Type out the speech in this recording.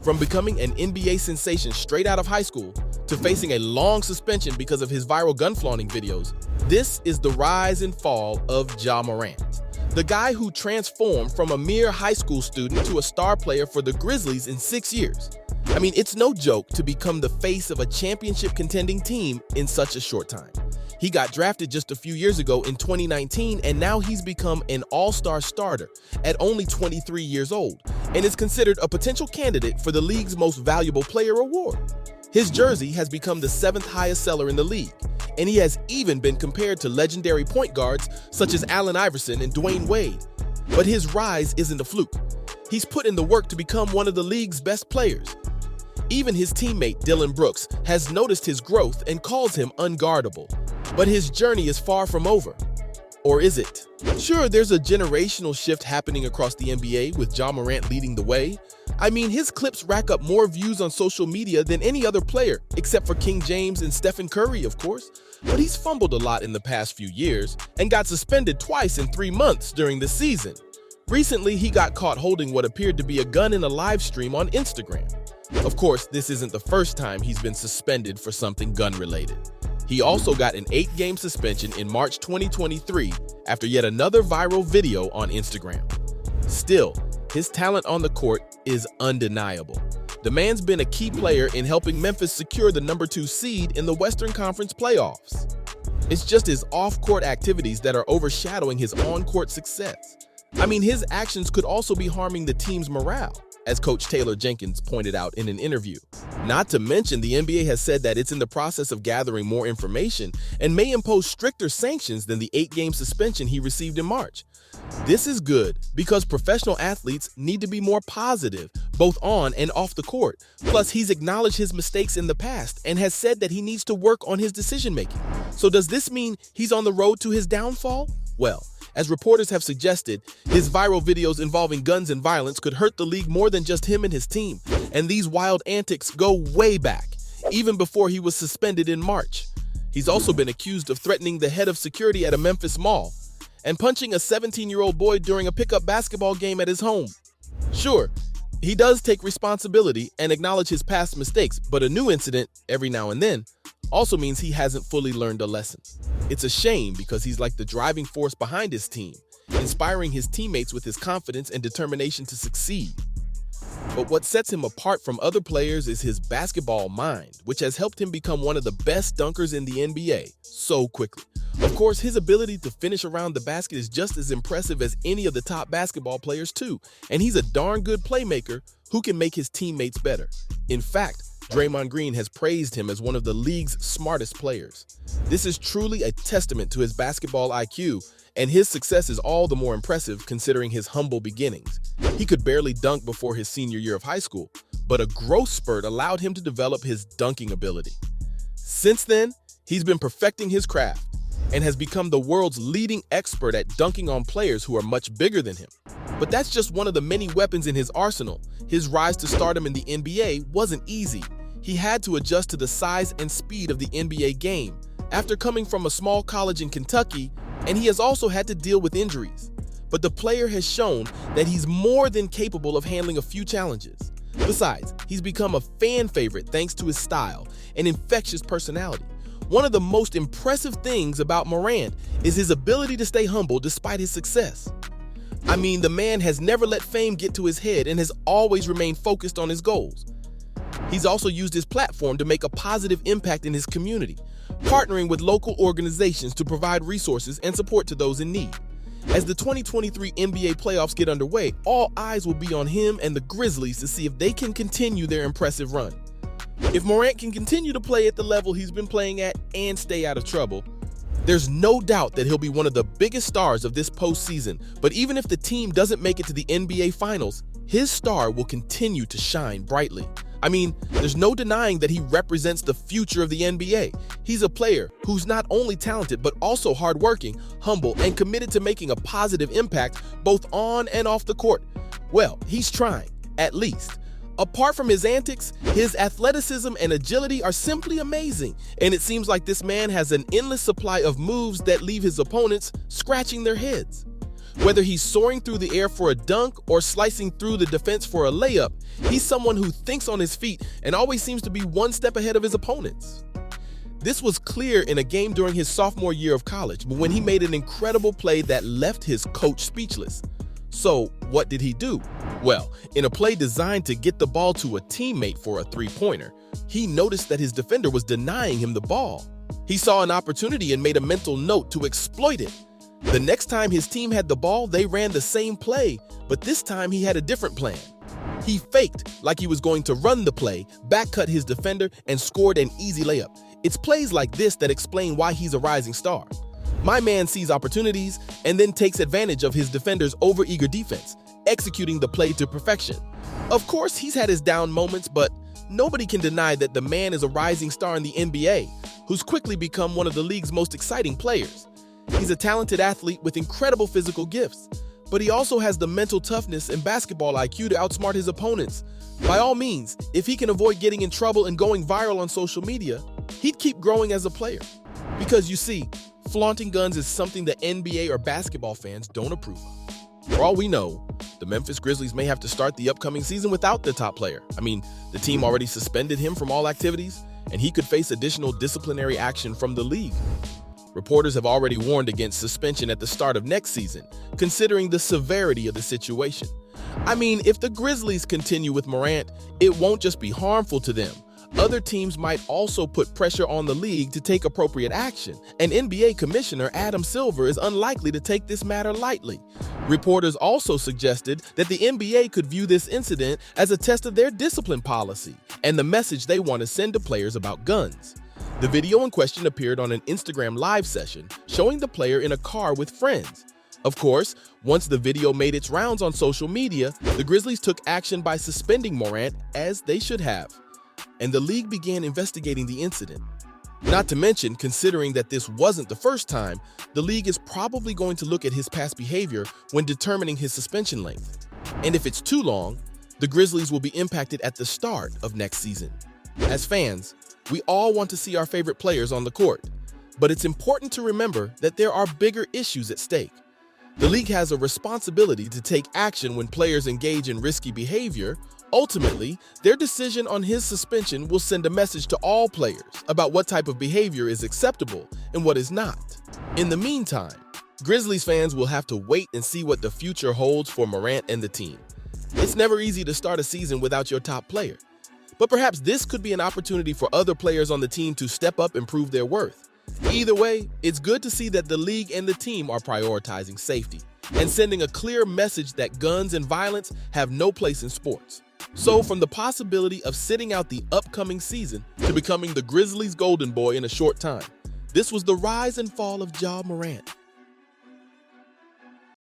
From becoming an NBA sensation straight out of high school to facing a long suspension because of his viral gun flaunting videos, this is the rise and fall of Ja Morant, the guy who transformed from a mere high school student to a star player for the Grizzlies in 6 years. I mean, it's no joke to become the face of a championship contending team in such a short time. He got drafted just a few years ago in 2019, and now he's become an all-star starter at only 23 years old and is considered a potential candidate for the league's most valuable player award. His jersey has become the 7th highest seller in the league, and he has even been compared to legendary point guards such as Allen Iverson and Dwayne Wade. But his rise isn't a fluke. He's put in the work to become one of the league's best players. Even his teammate Dylan Brooks has noticed his growth and calls him unguardable. But his journey is far from over. Or is it? Sure, there's a generational shift happening across the NBA with Ja Morant leading the way. I mean, his clips rack up more views on social media than any other player, except for King James and Stephen Curry, of course. But he's fumbled a lot in the past few years and got suspended twice in 3 months during the season. Recently, he got caught holding what appeared to be a gun in a live stream on Instagram. Of course, this isn't the first time he's been suspended for something gun-related. He also got an 8-game suspension in March 2023 after yet another viral video on Instagram. Still, his talent on the court is undeniable. The man's been a key player in helping Memphis secure the number 2 seed in the Western Conference playoffs. It's just his off-court activities that are overshadowing his on-court success. I mean, his actions could also be harming the team's morale, as Coach Taylor Jenkins pointed out in an interview. Not to mention, the NBA has said that it's in the process of gathering more information and may impose stricter sanctions than the 8-game suspension he received in March. This is good because professional athletes need to be more positive, both on and off the court. Plus, he's acknowledged his mistakes in the past and has said that he needs to work on his decision-making. So does this mean he's on the road to his downfall? Well, as reporters have suggested, his viral videos involving guns and violence could hurt the league more than just him and his team. And these wild antics go way back, even before he was suspended in March. He's also been accused of threatening the head of security at a Memphis mall and punching a 17-year-old boy during a pickup basketball game at his home. Sure, he does take responsibility and acknowledge his past mistakes, but a new incident every now and then also means he hasn't fully learned a lesson. It's a shame because he's like the driving force behind his team, inspiring his teammates with his confidence and determination to succeed. But what sets him apart from other players is his basketball mind, which has helped him become one of the best dunkers in the NBA so quickly. Of course, his ability to finish around the basket is just as impressive as any of the top basketball players too, and he's a darn good playmaker who can make his teammates better. In fact, Draymond Green has praised him as one of the league's smartest players. This is truly a testament to his basketball IQ, and his success is all the more impressive considering his humble beginnings. He could barely dunk before his senior year of high school, but a growth spurt allowed him to develop his dunking ability. Since then, he's been perfecting his craft and has become the world's leading expert at dunking on players who are much bigger than him. But that's just one of the many weapons in his arsenal. His rise to stardom in the NBA wasn't easy. He had to adjust to the size and speed of the NBA game after coming from a small college in Kentucky, and he has also had to deal with injuries. But the player has shown that he's more than capable of handling a few challenges. Besides, he's become a fan favorite thanks to his style and infectious personality. One of the most impressive things about Morant is his ability to stay humble despite his success. I mean, the man has never let fame get to his head and has always remained focused on his goals. He's also used his platform to make a positive impact in his community, partnering with local organizations to provide resources and support to those in need. As the 2023 NBA playoffs get underway, all eyes will be on him and the Grizzlies to see if they can continue their impressive run. If Morant can continue to play at the level he's been playing at and stay out of trouble, there's no doubt that he'll be one of the biggest stars of this postseason. But even if the team doesn't make it to the NBA Finals, his star will continue to shine brightly. I mean, there's no denying that he represents the future of the NBA. He's a player who's not only talented, but also hardworking, humble, and committed to making a positive impact both on and off the court. Well, he's trying, at least. Apart from his antics, his athleticism and agility are simply amazing, and it seems like this man has an endless supply of moves that leave his opponents scratching their heads. Whether he's soaring through the air for a dunk or slicing through the defense for a layup, he's someone who thinks on his feet and always seems to be one step ahead of his opponents. This was clear in a game during his sophomore year of college, but when he made an incredible play that left his coach speechless. So, what did he do? Well, in a play designed to get the ball to a teammate for a three-pointer, he noticed that his defender was denying him the ball. He saw an opportunity and made a mental note to exploit it. The next time his team had the ball, they ran the same play, but this time he had a different plan. He faked like he was going to run the play, backcut his defender, and scored an easy layup. It's plays like this that explain why he's a rising star. My man sees opportunities and then takes advantage of his defender's overeager defense, executing the play to perfection. Of course, he's had his down moments, but nobody can deny that the man is a rising star in the NBA, who's quickly become one of the league's most exciting players. He's a talented athlete with incredible physical gifts, but he also has the mental toughness and basketball IQ to outsmart his opponents. By all means, if he can avoid getting in trouble and going viral on social media, he'd keep growing as a player. Because you see, flaunting guns is something the NBA or basketball fans don't approve of. For all we know, the Memphis Grizzlies may have to start the upcoming season without the top player. The team already suspended him from all activities, and he could face additional disciplinary action from the league. Reporters have already warned against suspension at the start of next season, considering the severity of the situation. If the Grizzlies continue with Morant, it won't just be harmful to them. Other teams might also put pressure on the league to take appropriate action, and NBA Commissioner Adam Silver is unlikely to take this matter lightly. Reporters also suggested that the NBA could view this incident as a test of their discipline policy and the message they want to send to players about guns. The video in question appeared on an Instagram live session showing the player in a car with friends. Of course, once the video made its rounds on social media, the Grizzlies took action by suspending Morant, as they should have, and the league began investigating the incident. Not to mention, considering that this wasn't the first time, the league is probably going to look at his past behavior when determining his suspension length. And if it's too long, the Grizzlies will be impacted at the start of next season. As fans, we all want to see our favorite players on the court, but it's important to remember that there are bigger issues at stake. The league has a responsibility to take action when players engage in risky behavior. Ultimately, their decision on his suspension will send a message to all players about what type of behavior is acceptable and what is not. In the meantime, Grizzlies fans will have to wait and see what the future holds for Morant and the team. It's never easy to start a season without your top player, but perhaps this could be an opportunity for other players on the team to step up and prove their worth. Either way, it's good to see that the league and the team are prioritizing safety and sending a clear message that guns and violence have no place in sports. So, from the possibility of sitting out the upcoming season to becoming the Grizzlies' golden boy in a short time, this was the rise and fall of Ja Morant.